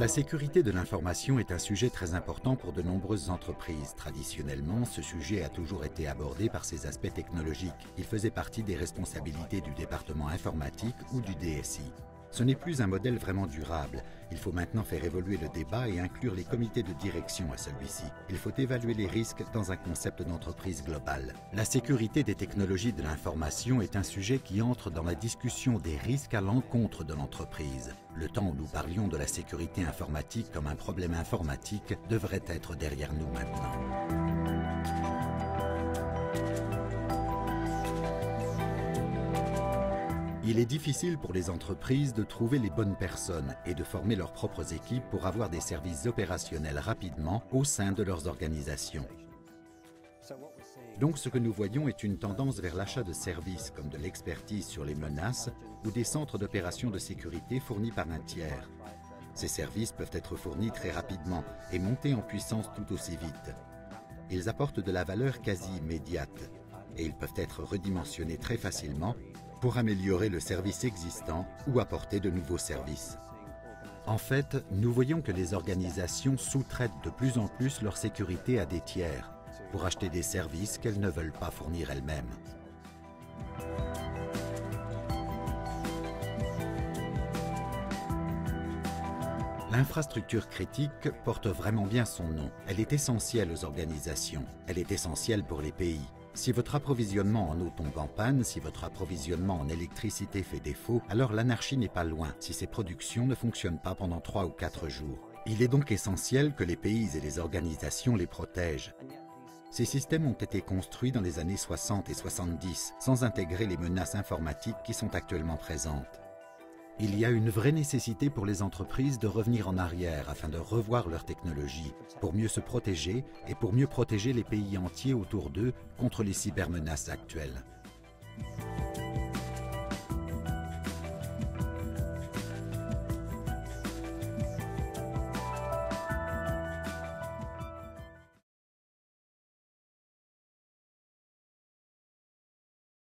La sécurité de l'information est un sujet très important pour de nombreuses entreprises. Traditionnellement, ce sujet a toujours été abordé par ses aspects technologiques. Il faisait partie des responsabilités du département informatique ou du DSI. Ce n'est plus un modèle vraiment durable. Il faut maintenant faire évoluer le débat et inclure les comités de direction à celui-ci. Il faut évaluer les risques dans un concept d'entreprise globale. La sécurité des technologies de l'information est un sujet qui entre dans la discussion des risques à l'encontre de l'entreprise. Le temps où nous parlions de la sécurité informatique comme un problème informatique devrait être derrière nous maintenant. Il est difficile pour les entreprises de trouver les bonnes personnes et de former leurs propres équipes pour avoir des services opérationnels rapidement au sein de leurs organisations. Donc ce que nous voyons est une tendance vers l'achat de services comme de l'expertise sur les menaces ou des centres d'opération de sécurité fournis par un tiers. Ces services peuvent être fournis très rapidement et monter en puissance tout aussi vite. Ils apportent de la valeur quasi immédiate et ils peuvent être redimensionnés très facilement pour améliorer le service existant ou apporter de nouveaux services. En fait, nous voyons que les organisations sous-traitent de plus en plus leur sécurité à des tiers pour acheter des services qu'elles ne veulent pas fournir elles-mêmes. L'infrastructure critique porte vraiment bien son nom. Elle est essentielle aux organisations. Elle est essentielle pour les pays. Si votre approvisionnement en eau tombe en panne, si votre approvisionnement en électricité fait défaut, alors l'anarchie n'est pas loin si ces productions ne fonctionnent pas pendant 3 ou 4 jours. Il est donc essentiel que les pays et les organisations les protègent. Ces systèmes ont été construits dans les années 60 et 70, sans intégrer les menaces informatiques qui sont actuellement présentes. Il y a une vraie nécessité pour les entreprises de revenir en arrière afin de revoir leur technologie, pour mieux se protéger et pour mieux protéger les pays entiers autour d'eux contre les cybermenaces actuelles.